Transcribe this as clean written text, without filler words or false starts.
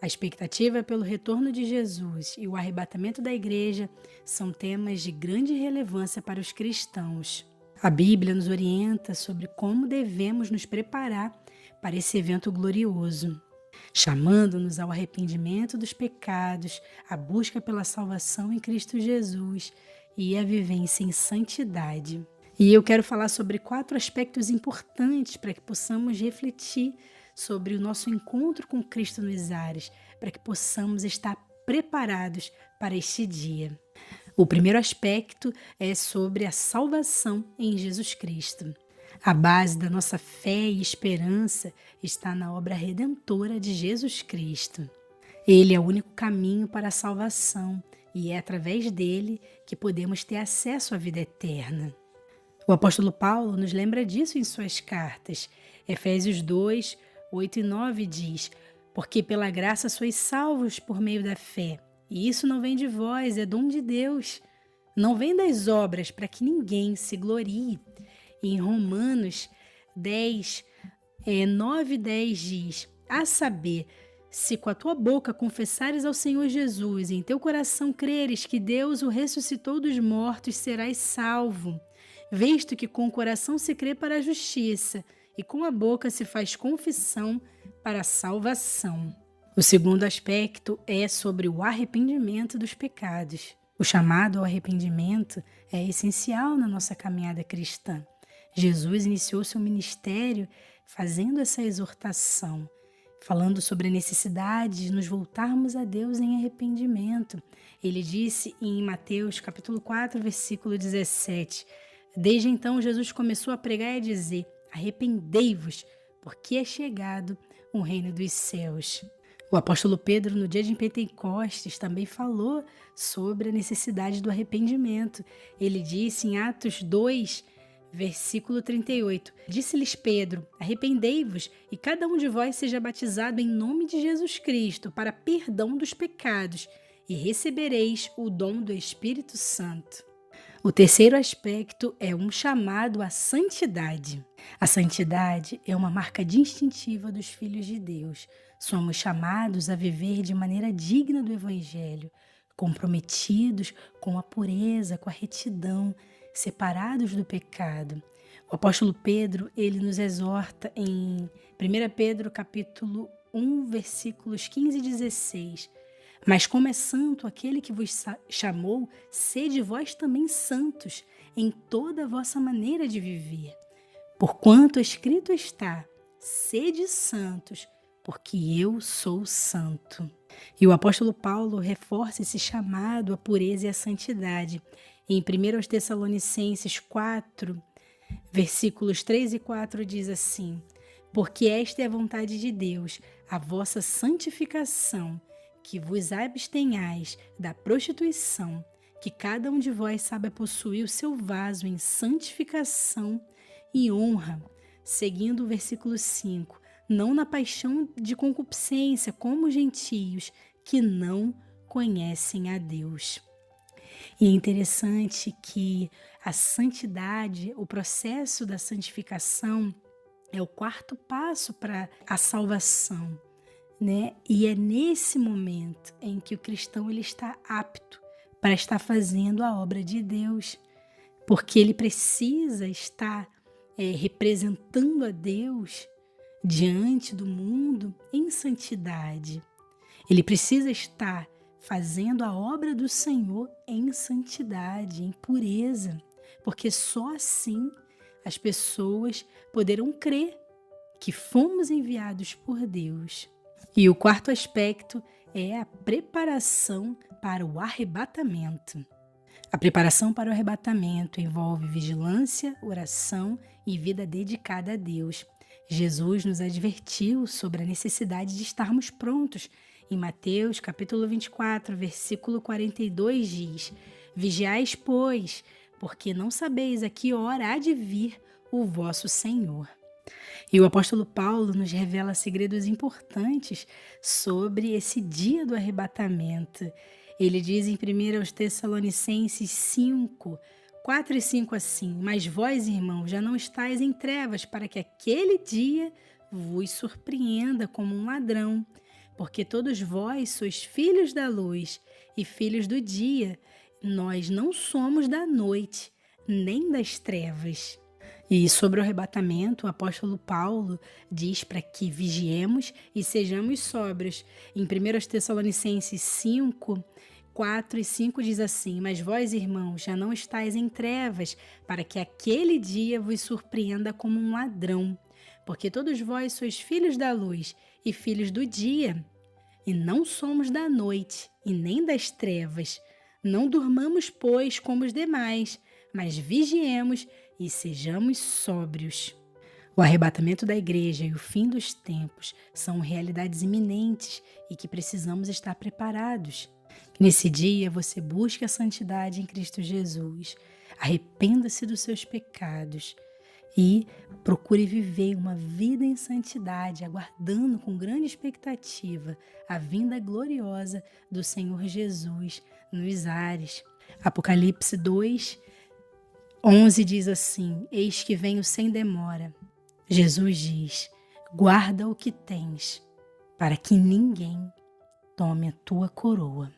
A expectativa pelo retorno de Jesus e o arrebatamento da igreja são temas de grande relevância para os cristãos. A Bíblia nos orienta sobre como devemos nos preparar para esse evento glorioso, chamando-nos ao arrependimento dos pecados, à busca pela salvação em Cristo Jesus e à vivência em santidade. E eu quero falar sobre 4 aspectos importantes para que possamos refletir sobre o nosso encontro com Cristo nos ares, para que possamos estar preparados para este dia. O primeiro aspecto é sobre a salvação em Jesus Cristo. A base da nossa fé e esperança está na obra redentora de Jesus Cristo. Ele é o único caminho para a salvação e é através dele que podemos ter acesso à vida eterna. O apóstolo Paulo nos lembra disso em suas cartas. Efésios 2, 8 e 9 diz: porque pela graça sois salvos por meio da fé, e isso não vem de vós, é dom de Deus. Não vem das obras para que ninguém se glorie. Em Romanos 10, 9 e 10 diz: a saber, se com a tua boca confessares ao Senhor Jesus e em teu coração creres que Deus o ressuscitou dos mortos, serás salvo, visto que com o coração se crê para a justiça e com a boca se faz confissão para a salvação. O segundo aspecto é sobre o arrependimento dos pecados. O chamado ao arrependimento é essencial na nossa caminhada cristã. Jesus iniciou seu ministério fazendo essa exortação, falando sobre a necessidade de nos voltarmos a Deus em arrependimento. Ele disse em Mateus capítulo 4, versículo 17, desde então Jesus começou a pregar e a dizer: arrependei-vos, porque é chegado o reino dos céus. O apóstolo Pedro, no dia de Pentecostes, também falou sobre a necessidade do arrependimento. Ele disse em Atos 2, versículo 38, disse-lhes Pedro: arrependei-vos e cada um de vós seja batizado em nome de Jesus Cristo para perdão dos pecados e recebereis o dom do Espírito Santo. O terceiro aspecto é um chamado à santidade. A santidade é uma marca distintiva dos filhos de Deus. Somos chamados a viver de maneira digna do Evangelho, comprometidos com a pureza, com a retidão, separados do pecado. O apóstolo Pedro, ele nos exorta em 1 Pedro capítulo 1, versículos 15 e 16. Mas como é santo aquele que vos chamou, sede vós também santos em toda a vossa maneira de viver. Porquanto escrito está: sede santos, porque eu sou santo. E o apóstolo Paulo reforça esse chamado à pureza e à santidade. Em 1 Tessalonicenses 4, versículos 3 e 4 diz assim: porque esta é a vontade de Deus, a vossa santificação, que vos abstenhais da prostituição, que cada um de vós saiba possuir o seu vaso em santificação e honra, seguindo o versículo 5, não na paixão de concupiscência como os gentios, que não conhecem a Deus. E é interessante que a santidade, o processo da santificação, é o 4º passo para a salvação, né? E é nesse momento em que o cristão ele está apto para estar fazendo a obra de Deus, porque ele precisa estar representando a Deus diante do mundo em santidade. Ele precisa estar fazendo a obra do Senhor em santidade, em pureza, porque só assim as pessoas poderão crer que fomos enviados por Deus. E o 4º aspecto é a preparação para o arrebatamento. A preparação para o arrebatamento envolve vigilância, oração e vida dedicada a Deus. Jesus nos advertiu sobre a necessidade de estarmos prontos. Em Mateus capítulo 24, versículo 42 diz: vigiais, pois, porque não sabeis a que hora há de vir o vosso Senhor. E o apóstolo Paulo nos revela segredos importantes sobre esse dia do arrebatamento. Ele diz em 1 Tessalonicenses 5, 4 e 5 assim: mas vós, irmãos, já não estáis em trevas para que aquele dia vos surpreenda como um ladrão. porque todos vós sois filhos da luz e filhos do dia. Nós não somos da noite, nem das trevas. E sobre o arrebatamento, o apóstolo Paulo diz para que vigiemos e sejamos sóbrios. Em 1 Tessalonicenses 5, 4 e 5 diz assim: Mas vós, irmãos, já não estáis em trevas, para que aquele dia vos surpreenda como um ladrão. Porque todos vós sois filhos da luz e filhos do dia, e não somos da noite e nem das trevas. Não durmamos, pois, como os demais, mas vigiemos e sejamos sóbrios. O arrebatamento da igreja e o fim dos tempos são realidades iminentes e que precisamos estar preparados. Nesse dia você busque a santidade em Cristo Jesus, arrependa-se dos seus pecados e procure viver uma vida em santidade, aguardando com grande expectativa a vinda gloriosa do Senhor Jesus nos ares. Apocalipse 2:11 diz assim: Eis que venho sem demora. Jesus diz: guarda o que tens, para que ninguém tome a tua coroa.